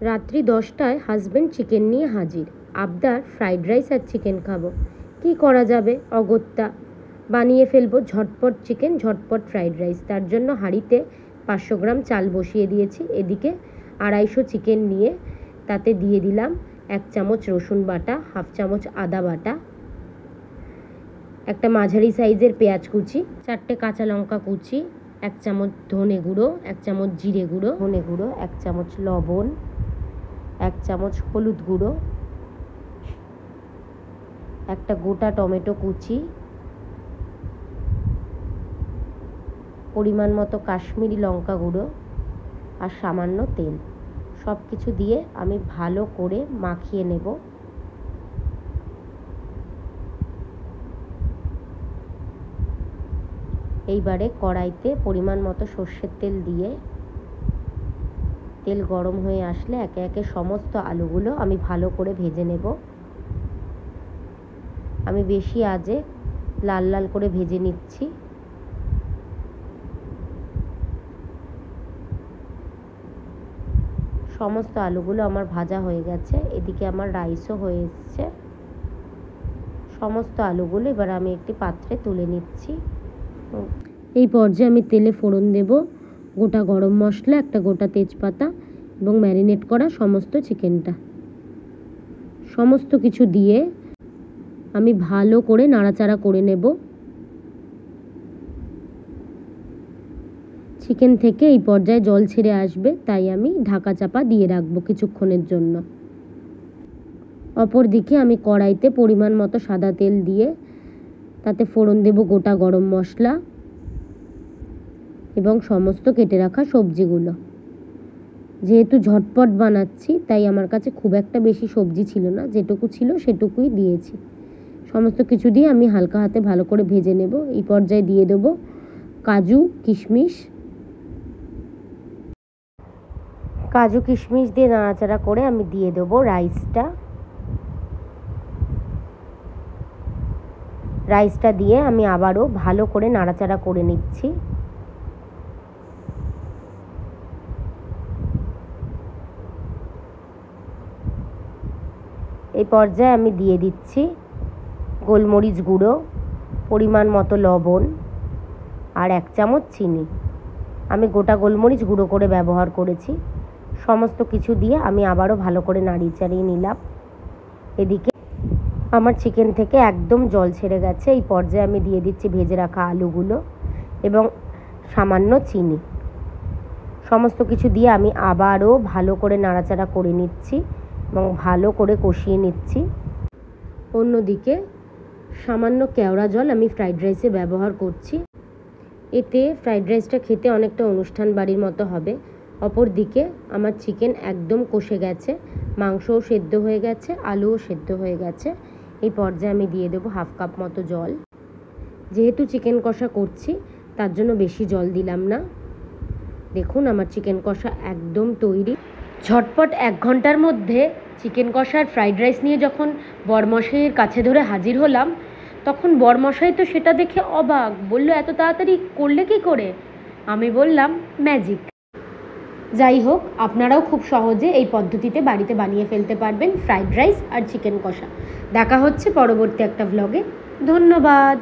রাত্রি 10টায় husband chicken নিয়ে হাজির। আবদার ফ্রাইড রাইস আর চিকেন খাবো। কি করা যাবে অগত্যা, বানিয়ে ফেলবো ঝটপট চিকেন, ঝটপট ফ্রাইড রাইস। তার জন্য হাঁড়িতে 500 গ্রাম চাল বসিয়ে দিয়েছি। এদিকে 250 চিকেন নিয়ে তাতে দিয়ে দিলাম 1 চামচ রসুন বাটা, হাফ চামচ আদা বাটা, একটা মাঝারি সাইজের পেঁয়াজ কুচি, 4টে কাঁচা লঙ্কা কুচি, 1 চামচ ধনে গুঁড়ো, 1 চামচ জিরে গুঁড়ো, ধনে গুঁড়ো, 1 চামচ লবণ, 1 চামচ হলুদ গুঁড়ো, একটা গোটা টমেটো কুচি, পরিমাণ মতো কাশ্মীরি লঙ্কা গুঁড়ো আর সামান্য তেল। সব কিছু দিয়ে আমি ভালো করে মাখিয়ে নেব। এইবারে কড়াইতে পরিমাণ মতো সর্ষের তেল দিয়ে তেল গরম হয়ে আসলে একে একে সমস্ত আলুগুলো আমি ভালো করে ভেজে নেব। আমি বেশি আঁচে লাল লাল করে ভেজে নিচ্ছি। সমস্ত আলুগুলো আমার ভাজা হয়ে গেছে। এদিকে আমার রাইসও হয়ে এসছে। সমস্ত আলুগুলো এবার আমি একটি পাত্রে তুলে নিচ্ছি। এই পর্যায়ে আমি তেলে ফোড়ন দেব গোটা গরম মশলা, একটা গোটা তেজপাতা এবং ম্যারিনেট করা সমস্ত চিকেনটা। সমস্ত কিছু দিয়ে আমি ভালো করে নাড়াচাড়া করে নেব। চিকেন থেকে এই পর্যায়ে জল ছেড়ে আসবে, তাই আমি ঢাকা চাপা দিয়ে রাখবো কিছুক্ষণের জন্য। অপর দিকে আমি কড়াইতে পরিমাণ মতো সাদা তেল দিয়ে তাতে ফোড়ন দেব গোটা গরম মশলা এবং সমস্ত কেটে রাখা সবজিগুলো। যেহেতু ঝটপট বানাচ্ছি তাই আমার কাছে খুব একটা বেশি সবজি ছিল না, যেটুকু ছিল সেটুকুই দিয়েছি। সমস্ত কিছু দিয়ে আমি হালকা হাতে ভালো করে ভেজে নেব। এই পর্যায়ে দিয়ে দেব কাজু কিশমিশ। কাজু কিশমিশ দিয়ে নাড়াচাড়া করে আমি দিয়ে দেবো রাইসটা দিয়ে আমি আবারও ভালো করে নাড়াচাড়া করে নিচ্ছি। এই পর্যায়ে আমি দিয়ে দিচ্ছি গোলমরিচ গুঁড়ো, পরিমাণ মতো লবণ আর 1 চামচ চিনি। আমি গোটা গোলমরিচ গুঁড়ো করে ব্যবহার করেছি। সমস্ত কিছু দিয়ে আমি আবারও ভালো করে নাড়িয়ে চাড়িয়ে নিলাম। এদিকে আমার চিকেন থেকে একদম জল ছেড়ে গেছে। এই পর্যায়ে আমি দিয়ে দিচ্ছি ভেজে রাখা আলুগুলো এবং সামান্য চিনি। সমস্ত কিছু দিয়ে আমি আবারও ভালো করে নাড়াচাড়া করে নিচ্ছি এবং ভালো করে কষিয়ে নিচ্ছি। অন্যদিকে সামান্য কেওড়া জল আমি ফ্রাইড রাইসে ব্যবহার করছি। এতে ফ্রাইড রাইসটা খেতে অনেকটা অনুষ্ঠান বাড়ির মতো হবে। অপর দিকে আমার চিকেন একদম কষে গেছে, মাংসও সেদ্ধ হয়ে গেছে, আলুও সেদ্ধ হয়ে গেছে। এই পর্যায়ে আমি দিয়ে দেবো 1/2 কাপ মতো জল। যেহেতু চিকেন কষা করছি তার জন্য বেশি জল দিলাম না। দেখুন আমার চিকেন কষা একদম তৈরি। ঝটপট 1 ঘন্টার মধ্যে চিকেন কষা আর ফ্রাইড রাইস নিয়ে যখন বরমশাইয়ের কাছে ধরে হাজির হলাম, তখন বরমশাই তো সেটা দেখে অবাক, বলল এত তাড়াতাড়ি করলে কি করে? আমি বললাম ম্যাজিক। যাই হোক, আপনারাও খুব সহজে এই পদ্ধতিতে বাড়িতে বানিয়ে ফেলতে পারবেন ফ্রাইড রাইস আর চিকেন কষা। দেখা হচ্ছে পরবর্তী একটা ব্লগে। ধন্যবাদ।